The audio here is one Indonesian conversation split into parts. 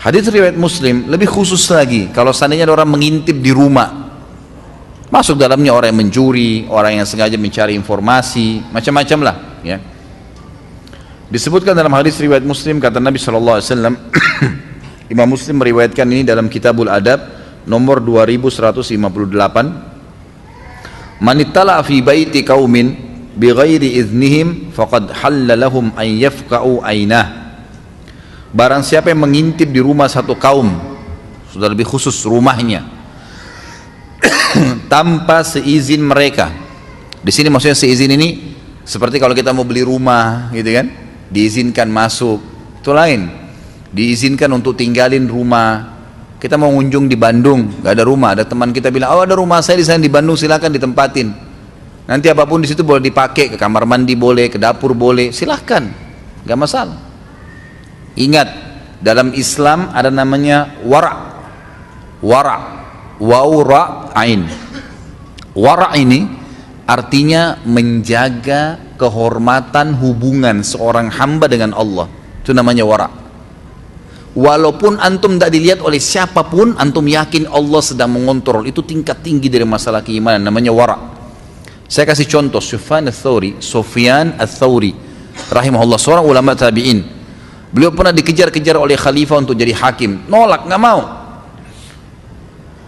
Hadis riwayat Muslim lebih khusus lagi, kalau seandainya ada orang mengintip di rumah, masuk dalamnya orang yang mencuri, orang yang sengaja mencari informasi, macam-macam lah ya. Disebutkan dalam hadis riwayat Muslim, kata Nabi SAW, Imam Muslim meriwayatkan ini dalam Kitabul Adab nomor 2158, man ittala fi baiti qaumin bighairi idznihim faqad halla lahum an yafqa'u ainah. Barang siapa yang mengintip di rumah satu kaum, sudah lebih khusus rumahnya, tanpa seizin mereka. Di sini maksudnya seizin ini seperti kalau kita mau beli rumah gitu kan, diizinkan masuk, itu lain. Diizinkan untuk tinggalin rumah. Kita mau ngunjung di Bandung, nggak ada rumah, ada teman kita bilang, oh ada rumah saya di sana di Bandung, silakan ditempatin. Nanti apapun di situ boleh dipakai, ke kamar mandi boleh, ke dapur boleh, silahkan, nggak masalah. Ingat, dalam Islam ada namanya wara'. Wara', waw ra' ain. Wara' ini artinya menjaga kehormatan hubungan seorang hamba dengan Allah. Itu namanya wara'. Walaupun antum tidak dilihat oleh siapapun, antum yakin Allah sedang mengontrol. Itu tingkat tinggi dari masalah keimanan, namanya wara'. Saya kasih contoh, Sufyan Ats-Tsauri rahimahullah, seorang ulama tabi'in. Beliau pernah dikejar-kejar oleh khalifah untuk jadi hakim, nolak, nggak mau.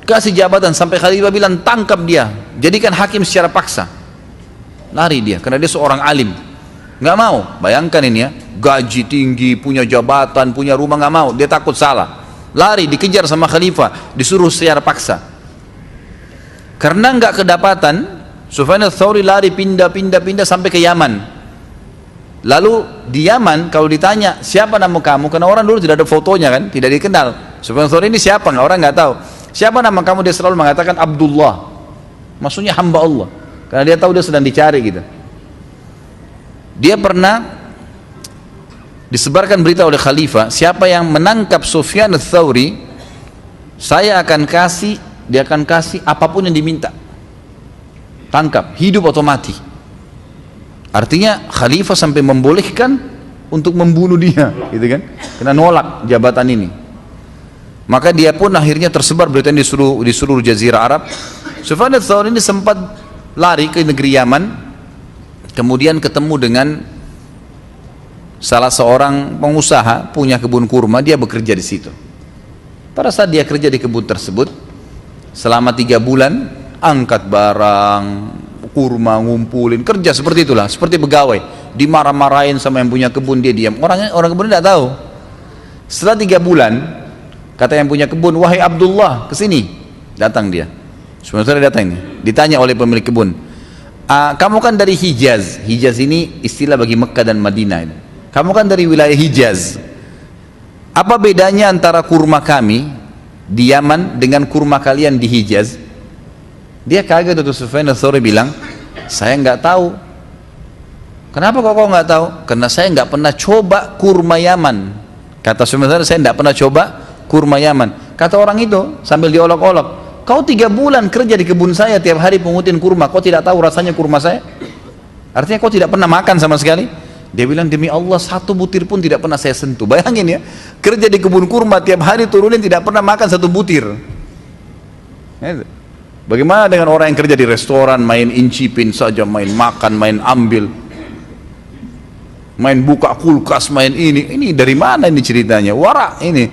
Kasih jabatan sampai khalifah bilang tangkap dia, jadikan hakim secara paksa. Lari dia, karena dia seorang alim, nggak mau. Bayangkan ini ya, gaji tinggi, punya jabatan, punya rumah, nggak mau. Dia takut salah, lari, dikejar sama khalifah, disuruh secara paksa. Karena nggak kedapatan, Sufyan Ats-Tsauri lari pindah sampai ke Yaman. Lalu di Yaman kalau ditanya siapa nama kamu, karena orang dulu tidak ada fotonya kan, tidak dikenal. Sufyan Ats-Tsauri ini siapa, orang nggak tahu. Siapa nama kamu, dia selalu mengatakan Abdullah, maksudnya hamba Allah, karena dia tahu dia sedang dicari gitu. Dia pernah disebarkan berita oleh khalifah, siapa yang menangkap Sufyan Ats-Tsauri, saya akan kasih, dia akan kasih apapun yang diminta, tangkap, hidup atau mati. Artinya khalifah sampai membolehkan untuk membunuh dia, gitu kan? Karena nolak jabatan ini. Maka dia pun akhirnya tersebar berita di seluruh jazirah Arab. Sufyan Ats-Tsauri ini sempat lari ke negeri Yaman, kemudian ketemu dengan salah seorang pengusaha punya kebun kurma, dia bekerja di situ. Pada saat dia kerja di kebun tersebut, selama 3 bulan, angkat barang, kurma, ngumpulin, kerja seperti itulah, seperti pegawai. Dimarah-marahin sama yang punya kebun, dia diam. Orang kebun tidak tahu. Setelah 3 bulan, kata yang punya kebun, wahai Abdullah, kesini. Datang dia. Sebenarnya datang ini. Ditanya oleh pemilik kebun, kamu kan dari Hijaz. Hijaz ini istilah bagi Mekah dan Madinah. Kamu kan dari wilayah Hijaz. Apa bedanya antara kurma kami di Yaman dengan kurma kalian di Hijaz? Dia kaget. Itu Sufyan Ats-Tsauri bilang, saya nggak tahu. Kenapa kok kau nggak tahu? Karena saya nggak pernah coba kurma Yaman. Kata Sufyan Ats-Tsauri, saya nggak pernah coba kurma Yaman. Kata orang itu sambil diolok-olok, kau 3 bulan kerja di kebun saya, tiap hari pungutin kurma, kau tidak tahu rasanya kurma saya? Artinya kau tidak pernah makan sama sekali? Dia bilang, demi Allah 1 butir pun tidak pernah saya sentuh. Bayangin ya, kerja di kebun kurma, tiap hari turunin, tidak pernah makan 1 butir. Bagaimana dengan orang yang kerja di restoran, main incipin saja, main makan, main ambil, main buka kulkas, main ini dari mana ini ceritanya? Wara ini.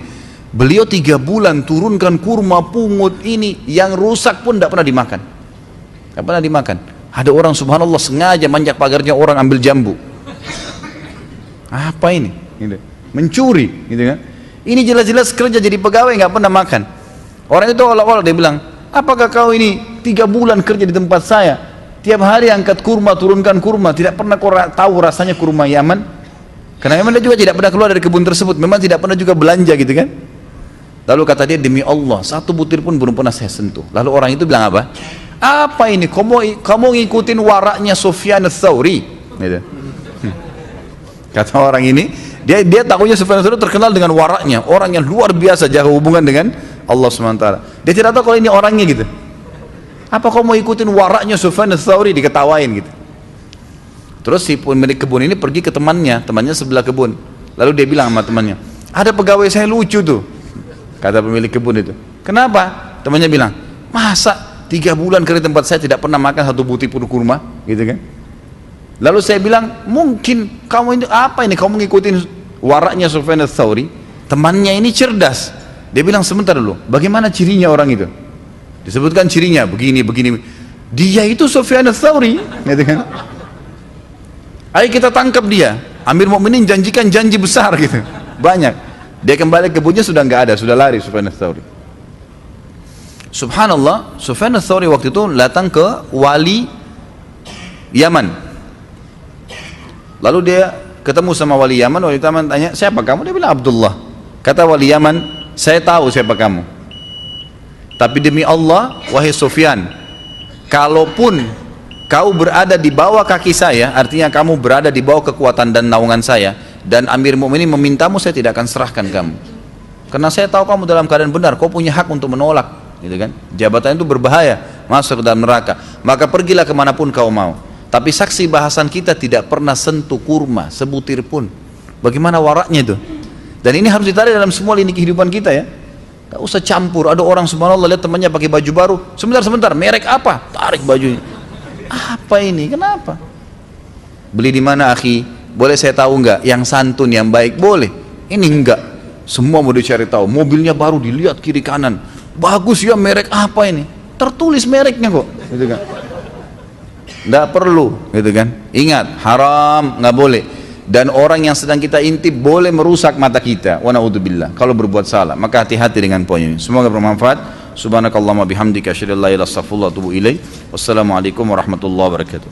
Beliau 3 bulan turunkan kurma, pungut, ini yang rusak pun tidak pernah dimakan. Tidak pernah dimakan. Ada orang subhanallah sengaja manjat pagarnya orang ambil jambu. Apa ini? Gitu. Mencuri, gitu kan? Ini jelas-jelas kerja jadi pegawai nggak pernah makan. Orang itu awal-awal dia bilang, apakah kau ini 3 bulan kerja di tempat saya, tiap hari angkat kurma, turunkan kurma, tidak pernah kau tahu rasanya kurma Yaman? Karena memang dia juga tidak pernah keluar dari kebun tersebut, memang tidak pernah juga belanja gitu kan. Lalu kata dia, demi Allah 1 butir pun belum pernah saya sentuh. Lalu orang itu bilang apa? Apa ini? Kamu ngikutin waraknya Sufyan Ats-Tsauri? Gitu. Kata orang ini, dia tahunya Sufyan Ats-Tsauri terkenal dengan waraknya, orang yang luar biasa jaga hubungan dengan Allah SWT. Dia tidak tahu kalau ini orangnya gitu. Apa kau mau ikutin waraknya Sufyan Ats-Tsauri? Diketawain gitu. Terus si pemilik kebun ini pergi ke temannya sebelah kebun. Lalu dia bilang sama temannya, ada pegawai saya lucu tuh, kata pemilik kebun itu. Kenapa? Temannya bilang, masa 3 bulan ke tempat saya tidak pernah makan 1 butir pun kurma, gitu kan? Lalu saya bilang, mungkin kamu ini apa ini? Kamu ngikutin waraknya Sufyan ats-Tsauri. Temannya ini cerdas. Dia bilang, sebentar dulu, bagaimana cirinya orang itu? Disebutkan cirinya, begini. Dia itu Sufyan ats-Tsauri, gitu kan? Ayo kita tangkap dia. Amir Mukminin janjikan janji besar gitu, banyak. Dia kembali ke kebunnya sudah nggak ada, sudah lari Sufyan ats-Tsauri. Subhanallah, Sufyan ats-Tsauri waktu itu datang ke wali Yaman. Lalu dia ketemu sama wali Yaman. Wali Yaman tanya, siapa kamu? Dia bilang, Abdullah. Kata wali Yaman, saya tahu siapa kamu, tapi demi Allah, wahai Sufyan, kalaupun kau berada di bawah kaki saya, artinya kamu berada di bawah kekuatan dan naungan saya, dan Amir Mukminin memintamu, saya tidak akan serahkan kamu, karena saya tahu kamu dalam keadaan benar, kau punya hak untuk menolak, gitu kan? Jabatan itu berbahaya, masuk ke dalam neraka. Maka pergilah kemanapun kau mau. Tapi saksi bahasan kita tidak pernah sentuh kurma sebutir pun. Bagaimana waraknya itu? Dan ini harus ditarik dalam semua lini kehidupan kita ya. Gak usah campur. Ada orang subhanallah lihat temannya pakai baju baru, sebentar, merek apa? Tarik bajunya. Apa ini? Kenapa? Beli di mana, akhi? Boleh saya tahu enggak? Yang santun, yang baik boleh. Ini enggak. Semua mau dicari tahu. Mobilnya baru, dilihat kiri kanan. Bagus ya, merek apa ini? Tertulis mereknya kok, gitu kan? Enggak perlu, gitu kan? Ingat, haram, nggak boleh. Dan orang yang sedang kita intip boleh merusak mata kita. Wa na'udzubillah. Kalau berbuat salah, maka hati-hati dengan poin ini. Semoga bermanfaat. Subhanakallahumma bihamdika asyhadu an la ilaha illa anta astaghfiruka wa atubu ilaik. Wassalamualaikum warahmatullahi wabarakatuh.